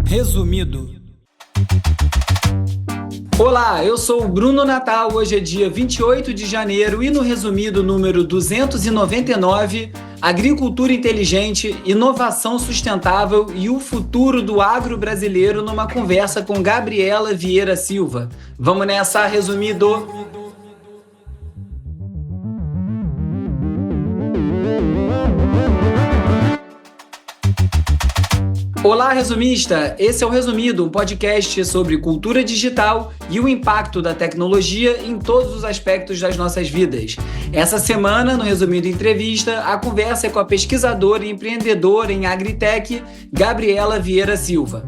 Resumido. Olá, eu sou o Bruno Natal, hoje é dia 28 de janeiro e no resumido número 299, Agricultura Inteligente, Inovação Sustentável e o Futuro do Agro Brasileiro numa conversa com Gabriela Vieira Silva. Vamos nessa, resumido! Olá, resumista! Esse é o Resumido, um podcast sobre cultura digital e o impacto da tecnologia em todos os aspectos das nossas vidas. Essa semana, no Resumido Entrevista, a conversa é com a pesquisadora e empreendedora em Agritech, Gabriela Vieira Silva.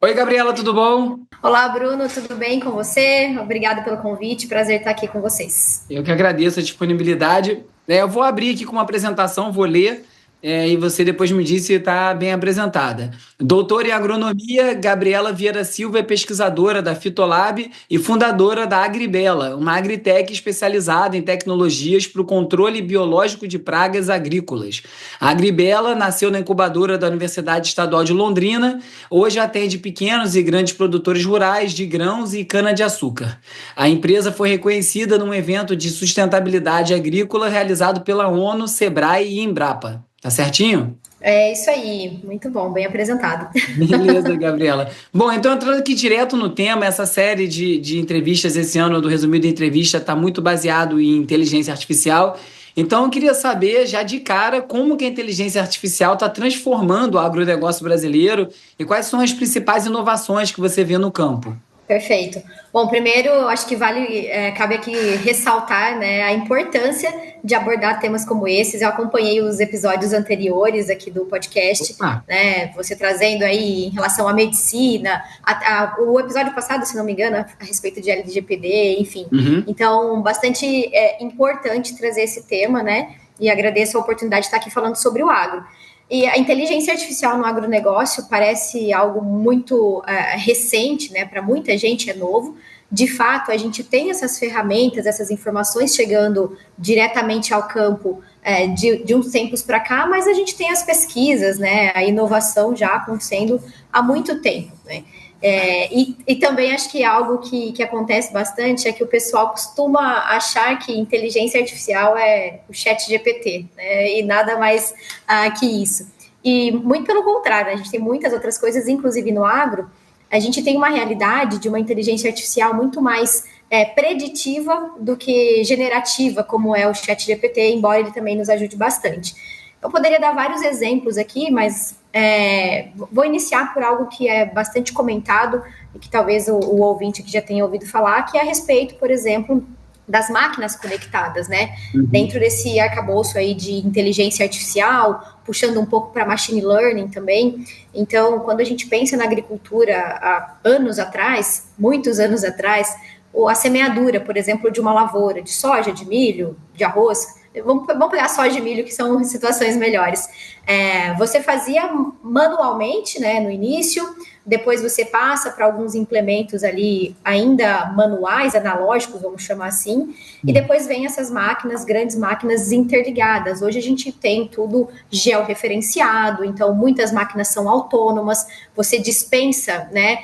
Oi, Gabriela, tudo bom? Olá, Bruno, tudo bem com você? Obrigada pelo convite, prazer estar aqui com vocês. Eu que agradeço a disponibilidade. Eu vou abrir aqui com uma apresentação, vou ler. E você depois me diz se está bem apresentada. Doutora em Agronomia, Gabriela Vieira Silva é pesquisadora da Fitolab e fundadora da Agribela, uma agritech especializada em tecnologias para o controle biológico de pragas agrícolas. A Agribela nasceu na incubadora da Universidade Estadual de Londrina, hoje atende pequenos e grandes produtores rurais de grãos e cana-de-açúcar. A empresa foi reconhecida num evento de sustentabilidade agrícola realizado pela ONU, Sebrae e Embrapa. Tá certinho? É isso aí, muito bom, bem apresentado. Beleza, Gabriela. Bom, então entrando aqui direto no tema, essa série de entrevistas esse ano do Resumido Entrevista está muito baseado em inteligência artificial. Então eu queria saber já de cara como que a inteligência artificial está transformando o agronegócio brasileiro e quais são as principais inovações que você vê no campo. Perfeito. Bom, primeiro, acho que cabe aqui ressaltar, né, a importância de abordar temas como esses. Eu acompanhei os episódios anteriores aqui do podcast, né, você trazendo aí em relação à medicina, o episódio passado, se não me engano, a respeito de LGPD, enfim. Então, bastante importante trazer esse tema, né, e agradeço a oportunidade de estar aqui falando sobre o agro. E a inteligência artificial no agronegócio parece algo muito recente, né? Para muita gente é novo. De fato, a gente tem essas ferramentas, essas informações chegando diretamente ao campo de uns tempos para cá, mas a gente tem as pesquisas, né? A inovação já acontecendo há muito tempo, né? E também acho que algo que acontece bastante é que o pessoal costuma achar que inteligência artificial é o ChatGPT, né? E nada mais que isso. E muito pelo contrário, a gente tem muitas outras coisas, inclusive no agro, a gente tem uma realidade de uma inteligência artificial muito mais preditiva do que generativa, como é o ChatGPT, embora ele também nos ajude bastante. Eu poderia dar vários exemplos aqui, mas vou iniciar por algo que é bastante comentado e que talvez o ouvinte aqui já tenha ouvido falar, que é a respeito, por exemplo, das máquinas conectadas, né? Dentro desse arcabouço aí de inteligência artificial, puxando um pouco para machine learning também. Então, quando a gente pensa na agricultura há anos atrás, muitos anos atrás, a semeadura, por exemplo, de uma lavoura de soja, de milho, de arroz. Vamos pegar soja e milho, que são situações melhores. Você fazia manualmente, né, no início, depois você passa para alguns implementos ali ainda manuais, analógicos, vamos chamar assim, e depois vem essas máquinas, grandes máquinas interligadas. Hoje a gente tem tudo georreferenciado, então muitas máquinas são autônomas, você dispensa, né,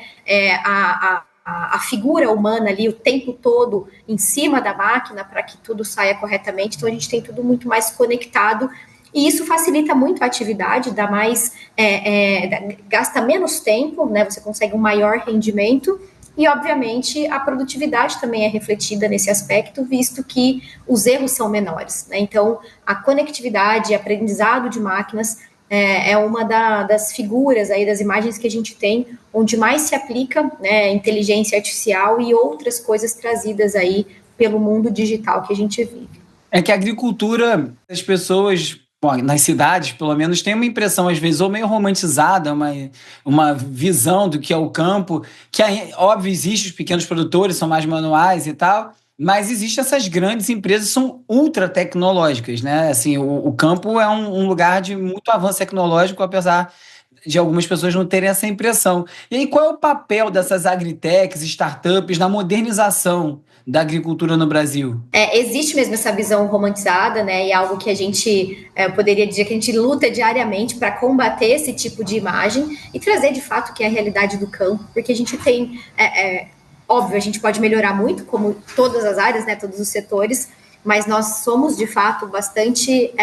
a figura humana ali o tempo todo em cima da máquina para que tudo saia corretamente. Então a gente tem tudo muito mais conectado e isso facilita muito a atividade, dá mais, gasta menos tempo, né? Você consegue um maior rendimento e obviamente a produtividade também é refletida nesse aspecto, visto que os erros são menores, né? Então a conectividade, aprendizado de máquinas é uma das figuras aí, das imagens que a gente tem, onde mais se aplica, né, inteligência artificial e outras coisas trazidas aí pelo mundo digital que a gente vive. É que a agricultura, as pessoas, bom, nas cidades, pelo menos, tem uma impressão, às vezes, ou meio romantizada, uma visão do que é o campo, que, óbvio, existe os pequenos produtores, são mais manuais e tal, mas existem essas grandes empresas que são ultra tecnológicas, né? Assim, o campo é um lugar de muito avanço tecnológico, apesar de algumas pessoas não terem essa impressão. E aí, qual é o papel dessas agritechs, startups na modernização da agricultura no Brasil? Existe mesmo essa visão romantizada, né? E é algo que a gente poderia dizer que a gente luta diariamente para combater esse tipo de imagem e trazer de fato o que é a realidade do campo, porque a gente tem, óbvio, a gente pode melhorar muito, como todas as áreas, né? Todos os setores, mas nós somos de fato bastante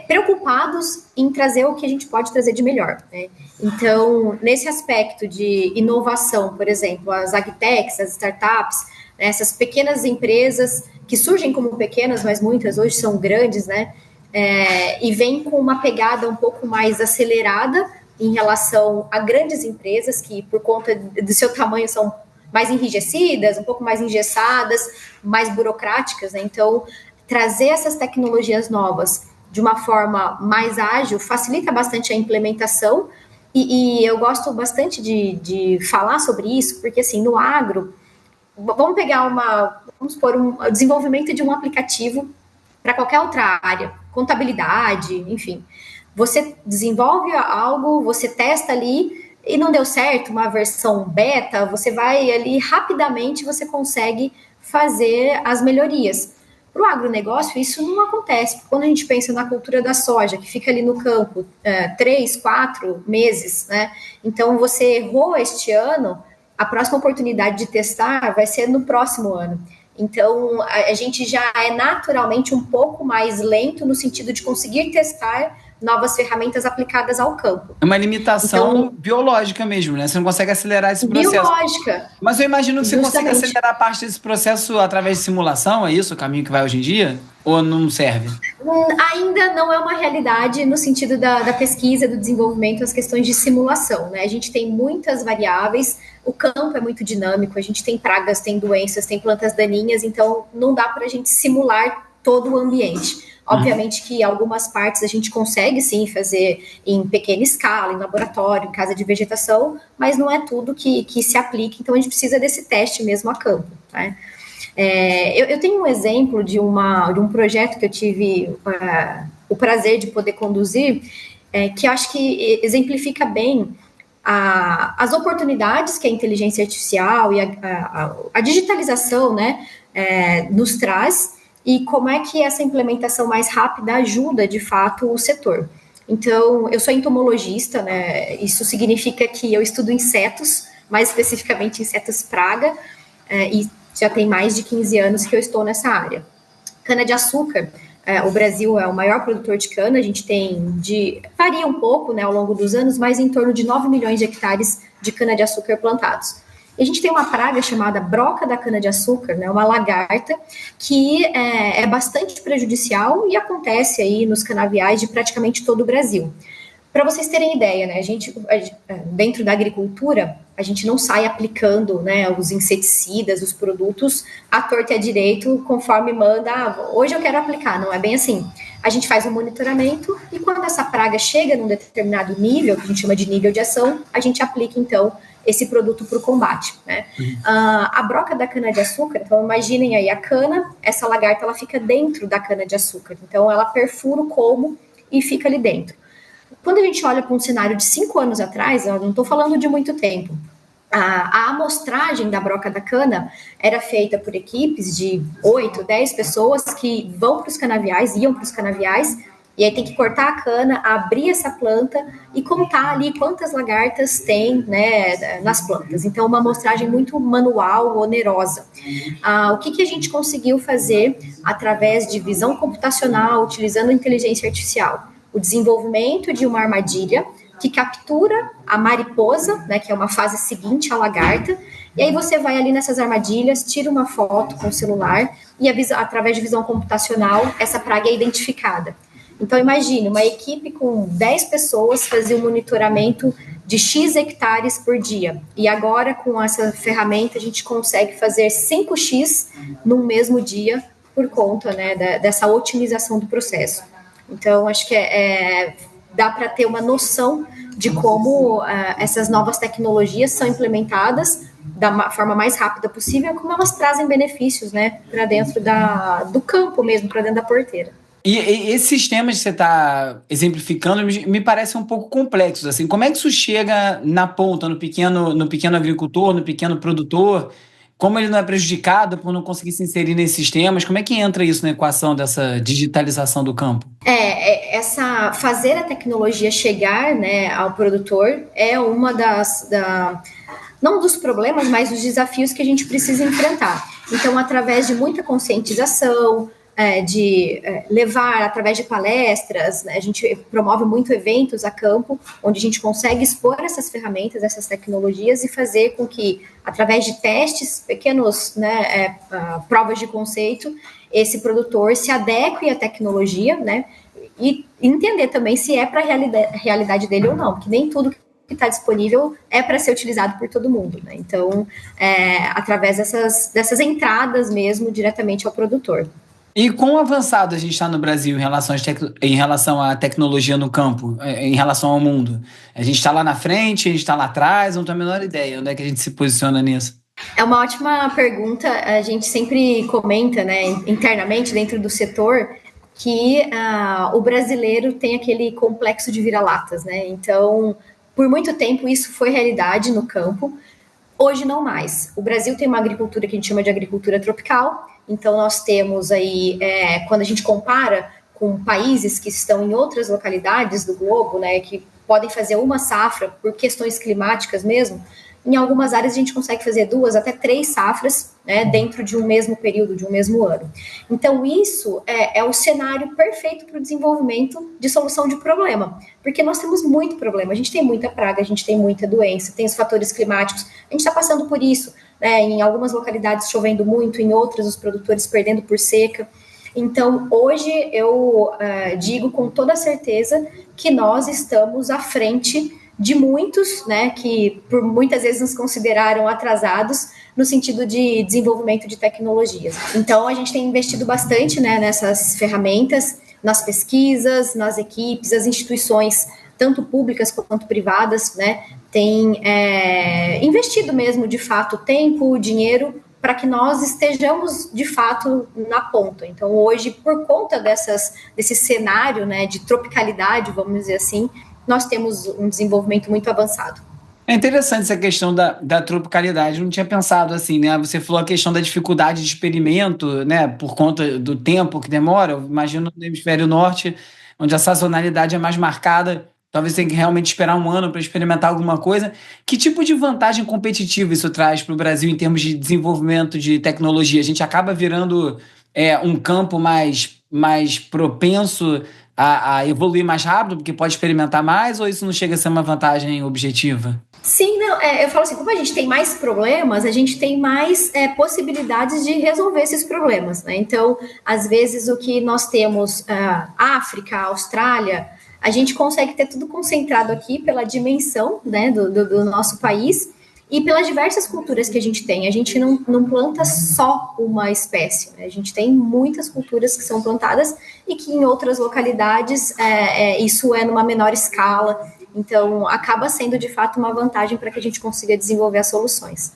preocupados em trazer o que a gente pode trazer de melhor, né? Então, nesse aspecto de inovação, por exemplo, as agtechs, as startups, né, essas pequenas empresas que surgem como pequenas, mas muitas hoje são grandes, né? E vêm com uma pegada um pouco mais acelerada em relação a grandes empresas que, por conta do seu tamanho, são mais enrijecidas, um pouco mais engessadas, mais burocráticas, né? Então, trazer essas tecnologias novas de uma forma mais ágil facilita bastante a implementação e eu gosto bastante de falar sobre isso, porque assim, no agro, vamos pegar vamos supor, o desenvolvimento de um aplicativo para qualquer outra área, contabilidade, enfim. Você desenvolve algo, você testa ali e não deu certo, uma versão beta, você vai ali rapidamente, você consegue fazer as melhorias. Para o agronegócio, isso não acontece. Quando a gente pensa na cultura da soja, que fica ali no campo 3, 4 meses, né? Então, você errou este ano, a próxima oportunidade de testar vai ser no próximo ano. Então, a gente já é naturalmente um pouco mais lento no sentido de conseguir testar novas ferramentas aplicadas ao campo. É uma limitação biológica mesmo, né? Você não consegue acelerar esse processo. Biológica. Mas eu imagino que Justamente. você consiga acelerar parte desse processo através de simulação, é isso o caminho que vai hoje em dia? Ou não serve? Ainda não é uma realidade no sentido da pesquisa, do desenvolvimento, as questões de simulação, né? A gente tem muitas variáveis, o campo é muito dinâmico, a gente tem pragas, tem doenças, tem plantas daninhas, então não dá para a gente simular todo o ambiente. Obviamente que algumas partes a gente consegue sim fazer em pequena escala, em laboratório, em casa de vegetação, mas não é tudo que se aplica, então a gente precisa desse teste mesmo a campo, né? Eu tenho um exemplo de um projeto que eu tive o prazer de poder conduzir, que eu acho que exemplifica bem as oportunidades que a inteligência artificial e a digitalização, né, nos traz, e como é que essa implementação mais rápida ajuda, de fato, o setor. Então, eu sou entomologista, né, isso significa que eu estudo insetos, mais especificamente insetos praga, e já tem mais de 15 anos que eu estou nessa área. Cana-de-açúcar, o Brasil é o maior produtor de cana, a gente varia um pouco, né, ao longo dos anos, mas em torno de 9 milhões de hectares de cana-de-açúcar plantados. E a gente tem uma praga chamada broca da cana-de-açúcar, né, uma lagarta, que é bastante prejudicial e acontece aí nos canaviais de praticamente todo o Brasil. Para vocês terem ideia, né, dentro da agricultura, a gente não sai aplicando, né, os inseticidas, os produtos à torta e à direito, conforme manda, hoje eu quero aplicar, não é bem assim. A gente faz um monitoramento e quando essa praga chega num determinado nível, que a gente chama de nível de ação, a gente aplica, então, esse produto para o combate, né? A broca da cana-de-açúcar, então imaginem aí a cana, essa lagarta, ela fica dentro da cana-de-açúcar, então ela perfura o colmo e fica ali dentro. Quando a gente olha para um cenário de 5 anos atrás, eu não estou falando de muito tempo, a amostragem da broca da cana era feita por equipes de 8, 10 pessoas que iam para os canaviais, e aí tem que cortar a cana, abrir essa planta e contar ali quantas lagartas tem, né, nas plantas. Então, uma amostragem muito manual, onerosa. O que a gente conseguiu fazer através de visão computacional, utilizando inteligência artificial? O desenvolvimento de uma armadilha que captura a mariposa, né, que é uma fase seguinte à lagarta, e aí você vai ali nessas armadilhas, tira uma foto com o celular e através de visão computacional essa praga é identificada. Então imagine, uma equipe com 10 pessoas fazia um monitoramento de X hectares por dia, e agora com essa ferramenta a gente consegue fazer 5X num mesmo dia por conta, né, dessa otimização do processo. Então, acho que dá para ter uma noção de como essas novas tecnologias são implementadas da forma mais rápida possível, como elas trazem benefícios, né, para dentro do campo mesmo, para dentro da porteira. E esses sistemas que você está exemplificando me parecem um pouco complexos. Assim, como é que isso chega na ponta, no pequeno agricultor, no pequeno produtor? como ele não é prejudicado por não conseguir se inserir nesses sistemas? Como é que entra isso na equação dessa digitalização do campo? Fazer a tecnologia chegar, né, ao produtor é uma não dos problemas, mas dos desafios que a gente precisa enfrentar. Então, através de muita conscientização, levar através de palestras, né, a gente promove muito eventos a campo, onde a gente consegue expor essas ferramentas, essas tecnologias e fazer com que, através de testes, pequenos, né, provas de conceito, esse produtor se adeque à tecnologia, né, e entender também se é para a realidade dele ou não, porque nem tudo que está disponível é para ser utilizado por todo mundo, né? Então, através dessas entradas mesmo, diretamente ao produtor. E quão avançado a gente está no Brasil em relação à tecnologia no campo, em relação ao mundo? A gente está lá na frente, a gente está lá atrás, não tenho a menor ideia onde é que a gente se posiciona nisso. É uma ótima pergunta, a gente sempre comenta, né, internamente dentro do setor, que o brasileiro tem aquele complexo de vira-latas, né? Então, por muito tempo isso foi realidade no campo, hoje não mais. O Brasil tem uma agricultura que a gente chama de agricultura tropical, então nós temos aí, quando a gente compara com países que estão em outras localidades do globo, né, que podem fazer uma safra por questões climáticas mesmo, em algumas áreas a gente consegue fazer 2 até 3 safras, né, dentro de um mesmo período, de um mesmo ano. Então, isso é o cenário perfeito para o desenvolvimento de solução de problema, porque nós temos muito problema, a gente tem muita praga, a gente tem muita doença, tem os fatores climáticos, a gente está passando por isso, né, em algumas localidades chovendo muito, em outras os produtores perdendo por seca. Então, hoje eu digo com toda certeza que nós estamos à frente de muitos, né, que por muitas vezes nos consideraram atrasados no sentido de desenvolvimento de tecnologias. Então, a gente tem investido bastante, né, nessas ferramentas, nas pesquisas, nas equipes, as instituições, tanto públicas quanto privadas, né, têm investido mesmo, de fato, tempo, dinheiro, para que nós estejamos, de fato, na ponta. Então, hoje, por conta desse cenário, né, de tropicalidade, vamos dizer assim, nós temos um desenvolvimento muito avançado. É interessante essa questão da tropicalidade, eu não tinha pensado assim, né? Você falou a questão da dificuldade de experimento, né? Por conta do tempo que demora. Eu imagino no hemisfério norte, onde a sazonalidade é mais marcada, talvez tenha que realmente esperar um ano para experimentar alguma coisa. Que tipo de vantagem competitiva isso traz para o Brasil em termos de desenvolvimento de tecnologia? A gente acaba virando um campo mais propenso a evoluir mais rápido, porque pode experimentar mais, ou isso não chega a ser uma vantagem objetiva? Sim, não, eu falo assim, como a gente tem mais problemas, a gente tem mais possibilidades de resolver esses problemas, né? Então, às vezes, o que nós temos, África, Austrália, a gente consegue ter tudo concentrado aqui pela dimensão, né, do nosso país, e pelas diversas culturas que a gente tem. A gente não planta só uma espécie, né? A gente tem muitas culturas que são plantadas e que em outras localidades isso é numa menor escala. Então, acaba sendo, de fato, uma vantagem para que a gente consiga desenvolver as soluções.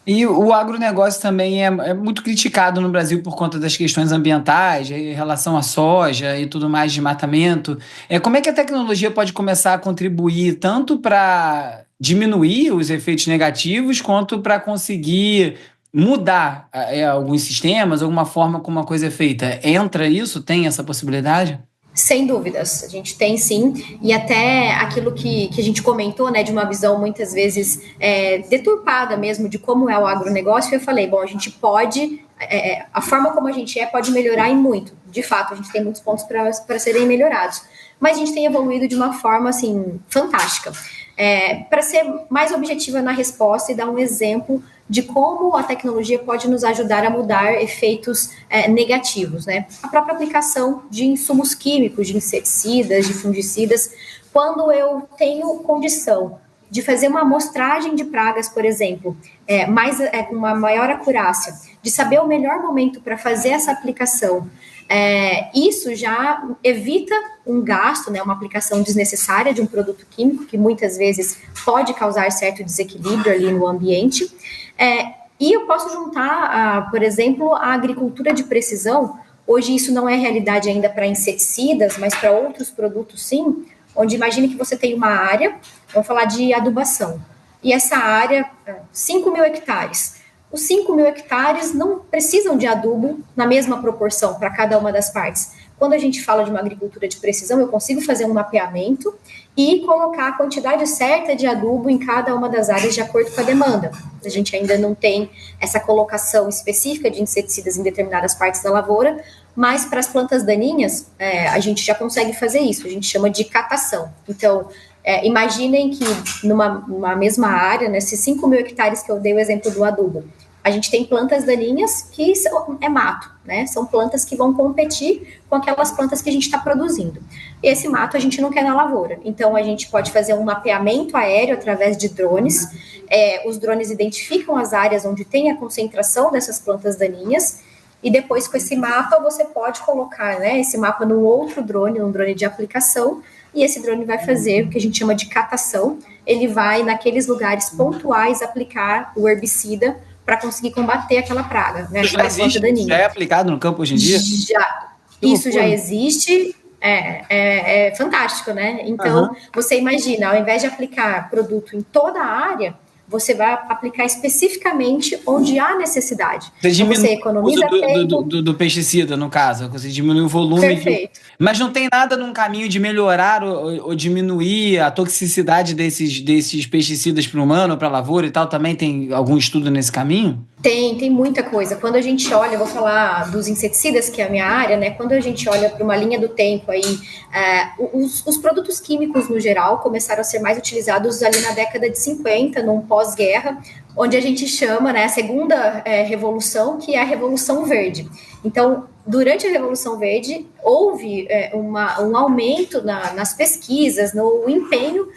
E o agronegócio também é muito criticado no Brasil por conta das questões ambientais, em relação à soja e tudo mais, desmatamento. Como é que a tecnologia pode começar a contribuir tanto para diminuir os efeitos negativos, quanto para conseguir mudar alguns sistemas, alguma forma como a coisa é feita? Entra isso? Tem essa possibilidade? Sem dúvidas, a gente tem sim, e até aquilo que a gente comentou, né, de uma visão muitas vezes deturpada mesmo de como é o agronegócio, eu falei, bom, a gente pode, a forma como a gente pode melhorar em muito, de fato, a gente tem muitos pontos para serem melhorados, mas a gente tem evoluído de uma forma, assim, fantástica. Para ser mais objetiva na resposta e dar um exemplo de como a tecnologia pode nos ajudar a mudar efeitos negativos, né? A própria aplicação de insumos químicos, de inseticidas, de fungicidas, quando eu tenho condição de fazer uma amostragem de pragas, por exemplo, com uma maior acurácia, de saber o melhor momento para fazer essa aplicação, isso já evita um gasto, né, uma aplicação desnecessária de um produto químico, que muitas vezes pode causar certo desequilíbrio ali no ambiente. E eu posso juntar, por exemplo, a agricultura de precisão. Hoje isso não é realidade ainda para inseticidas, mas para outros produtos sim, onde imagine que você tem uma área, vamos falar de adubação, e essa área, 5.000 hectares, os 5 mil hectares não precisam de adubo na mesma proporção para cada uma das partes. Quando a gente fala de uma agricultura de precisão, eu consigo fazer um mapeamento e colocar a quantidade certa de adubo em cada uma das áreas de acordo com a demanda. A gente ainda não tem essa colocação específica de inseticidas em determinadas partes da lavoura, mas para as plantas daninhas, a gente já consegue fazer isso, a gente chama de catação. Então, imaginem que numa mesma área, nesses 5 mil hectares que eu dei o exemplo do adubo, a gente tem plantas daninhas que é mato, né? São plantas que vão competir com aquelas plantas que a gente está produzindo. Esse mato a gente não quer na lavoura. Então, a gente pode fazer um mapeamento aéreo através de drones. Os drones identificam as áreas onde tem a concentração dessas plantas daninhas. E depois, com esse mapa, você pode colocar, né, esse mapa num outro drone, um drone de aplicação. E esse drone vai fazer o que a gente chama de catação. Ele vai, naqueles lugares pontuais, aplicar o herbicida para conseguir combater aquela praga, né? Já existe, já é aplicado no campo hoje em dia? Já. Isso já existe, é fantástico, né? Então, você imagina, ao invés de aplicar produto em toda a área, você vai aplicar especificamente onde há necessidade. Você economiza o uso do pesticida, no caso, você diminui o volume. Perfeito. Mas não tem nada num caminho de melhorar ou diminuir a toxicidade desses pesticidas para o humano, para a lavoura e tal? Também tem algum estudo nesse caminho? Tem muita coisa. Quando a gente olha, eu vou falar dos inseticidas, que é a minha área, né? Quando a gente olha para uma linha do tempo aí, os produtos químicos no geral começaram a ser mais utilizados ali na década de 50, num pós-guerra, onde a gente chama, né, a segunda revolução, que é a Revolução Verde. Então, durante a Revolução Verde, houve um aumento nas pesquisas, no empenho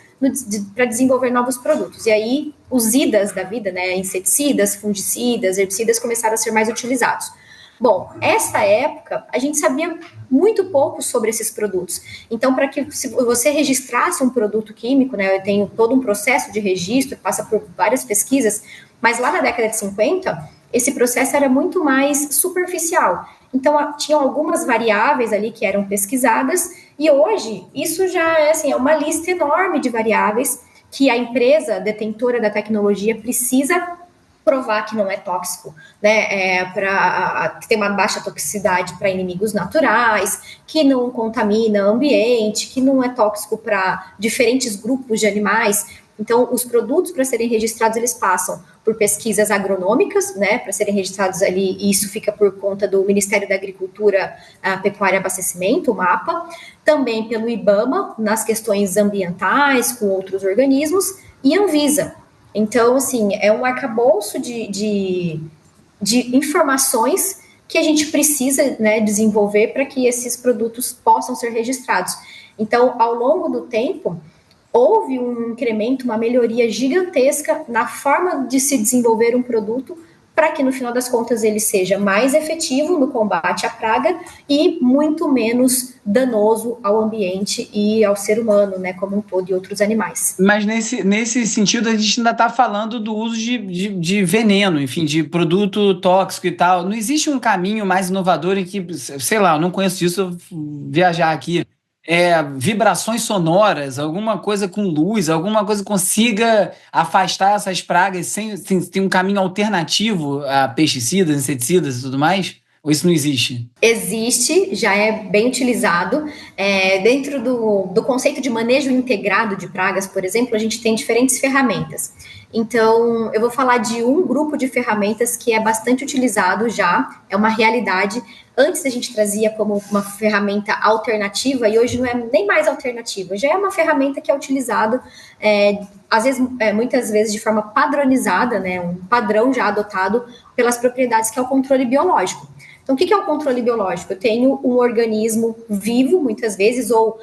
para desenvolver novos produtos. E aí, os IDAs da vida, né, inseticidas, fungicidas, herbicidas, começaram a ser mais utilizados. Bom, essa época, a gente sabia muito pouco sobre esses produtos. Então, para que se você registrasse um produto químico, né, eu tenho todo um processo de registro, passa por várias pesquisas, mas lá na década de 50, esse processo era muito mais superficial. Então, tinham algumas variáveis ali que eram pesquisadas, e hoje, isso já é uma lista enorme de variáveis que a empresa detentora da tecnologia precisa provar que não é tóxico, né, que tem uma baixa toxicidade para inimigos naturais, que não contamina o ambiente, que não é tóxico para diferentes grupos de animais. Então, os produtos, para serem registrados, eles passam por pesquisas agronômicas, né, para serem registrados ali, e isso fica por conta do Ministério da Agricultura, Pecuária e Abastecimento, o MAPA, também pelo IBAMA, nas questões ambientais, com outros organismos, e Anvisa. Então, assim, é um arcabouço de informações que a gente precisa, né, desenvolver para que esses produtos possam ser registrados. Então, ao longo do tempo, houve um incremento, uma melhoria gigantesca na forma de se desenvolver um produto para que, no final das contas, ele seja mais efetivo no combate à praga e muito menos danoso ao ambiente e ao ser humano, né, como um todo, e outros animais. Mas nesse sentido, a gente ainda está falando do uso de veneno, enfim, de produto tóxico e tal. Não existe um caminho mais inovador em que, sei lá, eu não conheço isso, eu vou viajar aqui, vibrações sonoras, alguma coisa com luz, alguma coisa que consiga afastar essas pragas sem ter um caminho alternativo a pesticidas, inseticidas e tudo mais? Ou isso não existe? Existe, já é bem utilizado. Dentro do conceito de manejo integrado de pragas, por exemplo, a gente tem diferentes ferramentas. Então, eu vou falar de um grupo de ferramentas que é bastante utilizado já, é uma realidade. Antes a gente trazia como uma ferramenta alternativa e hoje não é nem mais alternativa, já é uma ferramenta que é utilizada, às vezes, muitas vezes de forma padronizada, né, um padrão já adotado pelas propriedades, que é o controle biológico. Então, o que é o controle biológico? Eu tenho um organismo vivo, muitas vezes, ou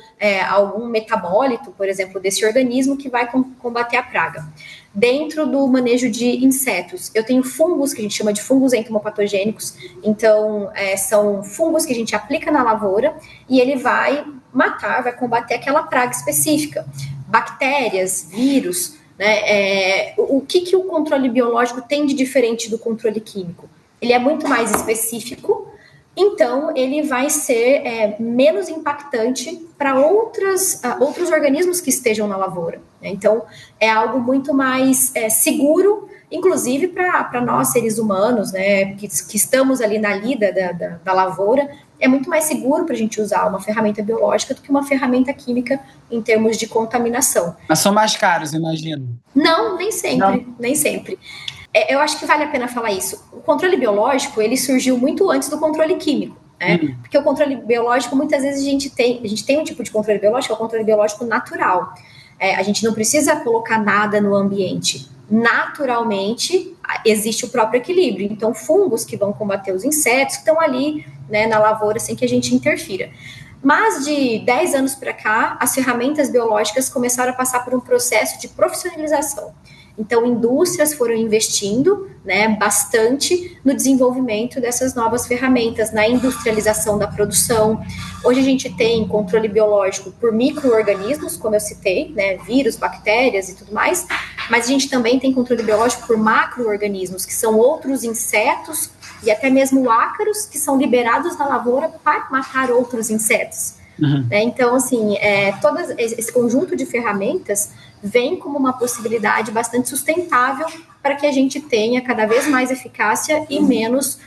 algum metabólito, por exemplo, desse organismo que vai combater a praga. Dentro do manejo de insetos, eu tenho fungos, que a gente chama de fungos entomopatogênicos. Então, são fungos que a gente aplica na lavoura e ele vai matar, vai combater aquela praga específica. Bactérias, vírus, né? O que o controle biológico tem de diferente do controle químico? Ele é muito mais específico, então ele vai ser menos impactante para outros organismos que estejam na lavoura. Né? Então, é algo muito mais seguro inclusive para nós, seres humanos, né, que estamos ali na lida da lavoura, é muito mais seguro para a gente usar uma ferramenta biológica do que uma ferramenta química em termos de contaminação. Mas são mais caros, imagino. Não, nem sempre, nem sempre. Eu acho que vale a pena falar isso. O controle biológico, ele surgiu muito antes do controle químico, né? Porque o controle biológico, muitas vezes a gente tem um tipo de controle biológico, é o controle biológico natural. A gente não precisa colocar nada no ambiente. Naturalmente, existe o próprio equilíbrio. Então, fungos que vão combater os insetos, que estão ali, né, na lavoura sem que a gente interfira. Mas de 10 anos para cá, as ferramentas biológicas começaram a passar por um processo de profissionalização. Então, indústrias foram investindo, né, bastante no desenvolvimento dessas novas ferramentas, na industrialização da produção. Hoje a gente tem controle biológico por micro-organismos, como eu citei, né, vírus, bactérias e tudo mais, mas a gente também tem controle biológico por macro-organismos, que são outros insetos e até mesmo ácaros que são liberados na lavoura para matar outros insetos. Então, assim, todo esse conjunto de ferramentas vem como uma possibilidade bastante sustentável para que a gente tenha cada vez mais eficácia e menos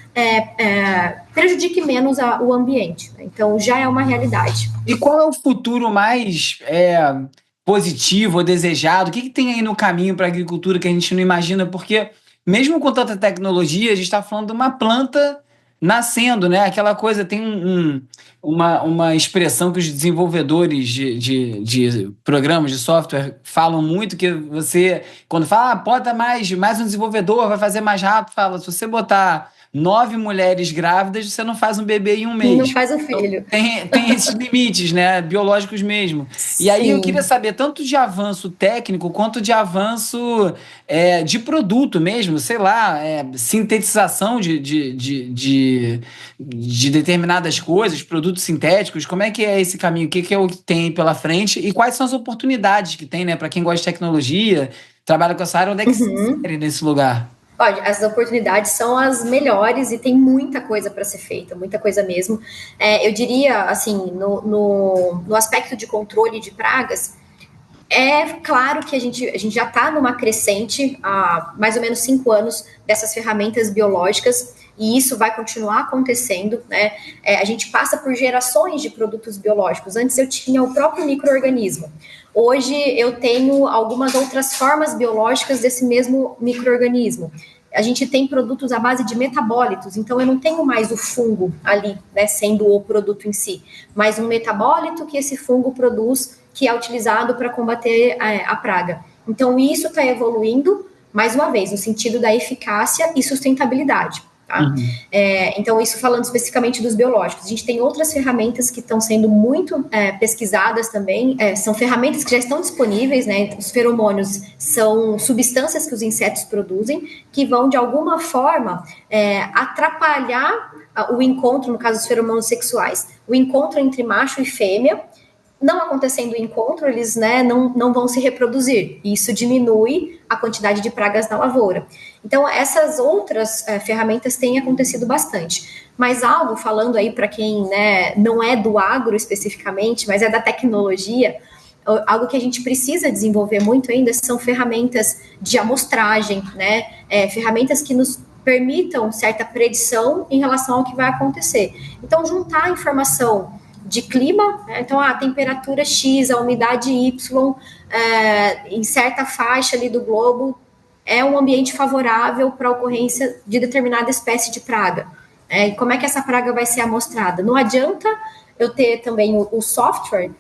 prejudique menos o ambiente. Então, já é uma realidade. E qual é o futuro mais positivo ou desejado? O que tem aí no caminho para a agricultura que a gente não imagina? Porque mesmo com tanta tecnologia, a gente está falando de uma planta nascendo, né? Aquela coisa, tem uma expressão que os desenvolvedores de programas de software falam muito, que você, quando fala, bota mais um desenvolvedor, vai fazer mais rápido, fala, se você botar 9 mulheres grávidas, você não faz um bebê em um mês. Não faz um filho. Então, tem esses limites, né? Biológicos mesmo. Sim. E aí eu queria saber tanto de avanço técnico quanto de avanço de produto mesmo, sei lá, sintetização de determinadas coisas, produtos sintéticos. Como é que é esse caminho? O que é o que tem pela frente? E quais são as oportunidades que tem, né? Para quem gosta de tecnologia, trabalha com essa área, onde é que se insere nesse lugar? Olha, as oportunidades são as melhores e tem muita coisa para ser feita, muita coisa mesmo. Eu diria, assim, no aspecto de controle de pragas, é claro que a gente já está numa crescente há mais ou menos 5 anos dessas ferramentas biológicas e isso vai continuar acontecendo, né? A gente passa por gerações de produtos biológicos. Antes eu tinha o próprio micro-organismo. Hoje eu tenho algumas outras formas biológicas desse mesmo micro-organismo. A gente tem produtos à base de metabólitos, então eu não tenho mais o fungo ali, né, sendo o produto em si, mas um metabólito que esse fungo produz, que é utilizado para combater a praga. Então isso está evoluindo, mais uma vez, no sentido da eficácia e sustentabilidade. Tá? Então, isso falando especificamente dos biológicos. A gente tem outras ferramentas que estão sendo muito pesquisadas também, são ferramentas que já estão disponíveis, né? Os feromônios são substâncias que os insetos produzem, que vão, de alguma forma, atrapalhar o encontro, no caso dos feromônios sexuais, o encontro entre macho e fêmea. Não acontecendo o encontro, eles, né, não vão se reproduzir. E isso diminui a quantidade de pragas na lavoura. Então, essas outras ferramentas têm acontecido bastante. Mas algo, falando aí para quem, né, não é do agro especificamente, mas é da tecnologia, algo que a gente precisa desenvolver muito ainda são ferramentas de amostragem, né, ferramentas que nos permitam certa predição em relação ao que vai acontecer. Então, juntar a informação de clima, né? Então a temperatura X, a umidade Y, em certa faixa ali do globo, é um ambiente favorável para a ocorrência de determinada espécie de praga. E como é que essa praga vai ser amostrada? Não adianta eu ter também o software,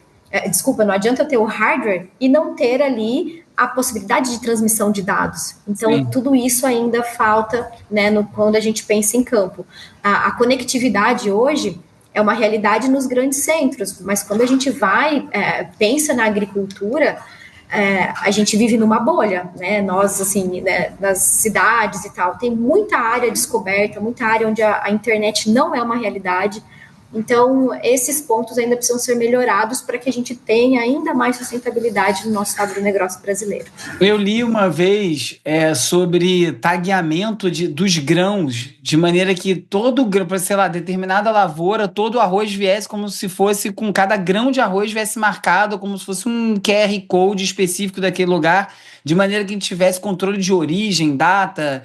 não adianta eu ter o hardware e não ter ali a possibilidade de transmissão de dados. Então, sim, tudo isso ainda falta, né, quando a gente pensa em campo. A conectividade hoje é uma realidade nos grandes centros, mas quando a gente pensa na agricultura, a gente vive numa bolha, né? Nós, assim, né, nas cidades e tal, tem muita área descoberta, muita área onde a internet não é uma realidade. Então, esses pontos ainda precisam ser melhorados para que a gente tenha ainda mais sustentabilidade no nosso agronegócio brasileiro. Eu li uma vez sobre tagueamento dos grãos de maneira que todo grão, sei lá, determinada lavoura, todo arroz viesse como se fosse, com cada grão de arroz viesse marcado, como se fosse um QR Code específico daquele lugar, de maneira que a gente tivesse controle de origem, data,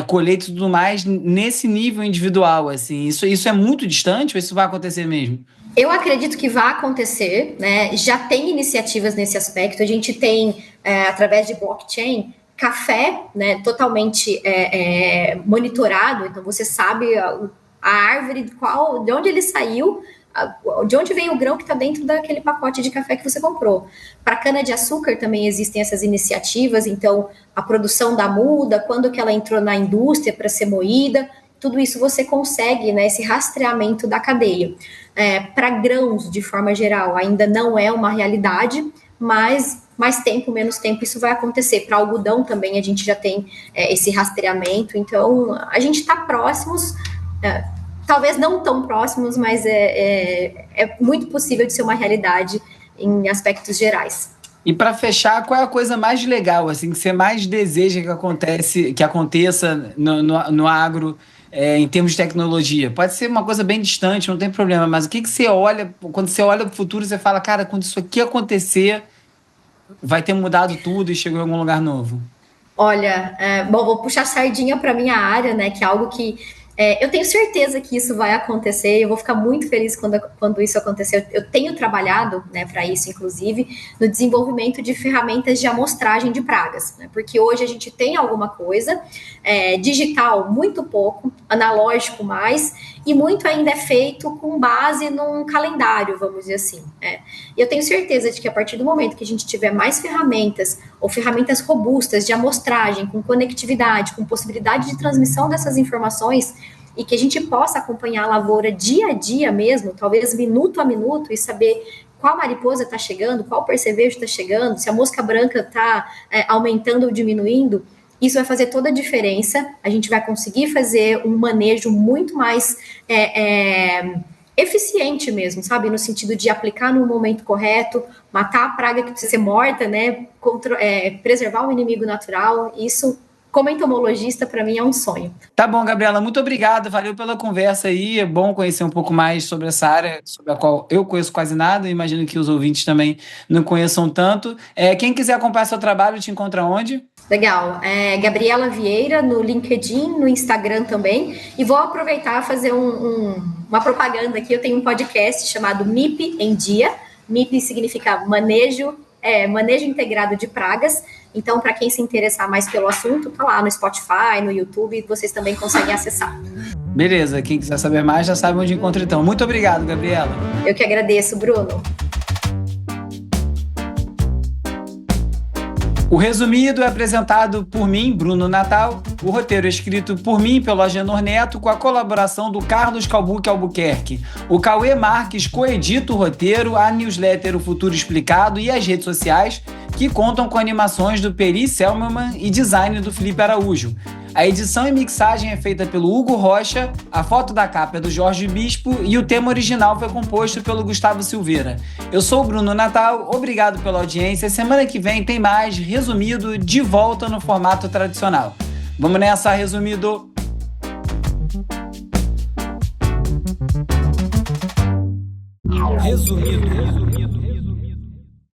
colheita e tudo mais, nesse nível individual, assim. Isso é muito distante ou isso vai acontecer mesmo? Eu acredito que vai acontecer, né? Já tem iniciativas nesse aspecto. A gente tem, através de blockchain, café, né, totalmente monitorado. Então, você sabe a árvore, de onde ele saiu, de onde vem o grão que está dentro daquele pacote de café que você comprou. Para cana-de-açúcar também existem essas iniciativas. Então, a produção da muda, quando que ela entrou na indústria para ser moída, tudo isso você consegue, né, esse rastreamento da cadeia. Para grãos, de forma geral, ainda não é uma realidade, mas mais tempo, menos tempo, isso vai acontecer. Para algodão também a gente já tem esse rastreamento, então a gente está próximos, talvez não tão próximos, mas é muito possível de ser uma realidade em aspectos gerais. E para fechar, qual é a coisa mais legal, assim, que você mais deseja que aconteça no agro, em termos de tecnologia? Pode ser uma coisa bem distante, não tem problema, mas o que você olha, quando você olha para o futuro, você fala, cara, quando isso aqui acontecer, vai ter mudado tudo e chegou em algum lugar novo? Olha, bom, vou puxar sardinha para minha área, né, que é algo que eu tenho certeza que isso vai acontecer, eu vou ficar muito feliz quando isso acontecer. Eu tenho trabalhado, né, para isso, inclusive, no desenvolvimento de ferramentas de amostragem de pragas, né, porque hoje a gente tem alguma coisa, digital muito pouco, analógico mais, e muito ainda é feito com base num calendário, vamos dizer assim. E eu tenho certeza de que a partir do momento que a gente tiver mais ferramentas, ou ferramentas robustas de amostragem, com conectividade, com possibilidade de transmissão dessas informações, e que a gente possa acompanhar a lavoura dia a dia mesmo, talvez minuto a minuto, e saber qual mariposa está chegando, qual percevejo está chegando, se a mosca branca está aumentando ou diminuindo, isso vai fazer toda a diferença. A gente vai conseguir fazer um manejo muito mais eficiente mesmo, sabe? No sentido de aplicar no momento correto, matar a praga que precisa ser morta, né? Preservar o inimigo natural. Isso, como entomologista, para mim é um sonho. Tá bom, Gabriela, muito obrigado, valeu pela conversa aí, é bom conhecer um pouco mais sobre essa área, sobre a qual eu conheço quase nada, imagino que os ouvintes também não conheçam tanto. Quem quiser acompanhar seu trabalho, te encontra onde? Legal, Gabriela Vieira no LinkedIn, no Instagram também, e vou aproveitar e fazer uma propaganda aqui. Eu tenho um podcast chamado MIP em Dia. MIP significa manejo integrado de pragas. Então, para quem se interessar mais pelo assunto, tá lá no Spotify, no YouTube, vocês também conseguem acessar. Beleza, quem quiser saber mais já sabe onde encontra então. Muito obrigado, Gabriela. Eu que agradeço, Bruno. O Resumido é apresentado por mim, Bruno Natal. O roteiro é escrito por mim, pelo Agenor Neto, com a colaboração do Carlos Calbuque Albuquerque. O Cauê Marques coedita o roteiro, a newsletter O Futuro Explicado e as redes sociais, que contam com animações do Peri Selmanman e design do Felipe Araújo. A edição e mixagem é feita pelo Hugo Rocha, a foto da capa é do Jorge Bispo e o tema original foi composto pelo Gustavo Silveira. Eu sou o Bruno Natal, obrigado pela audiência. Semana que vem tem mais Resumido de volta no formato tradicional. Vamos nessa, Resumido! Resumido.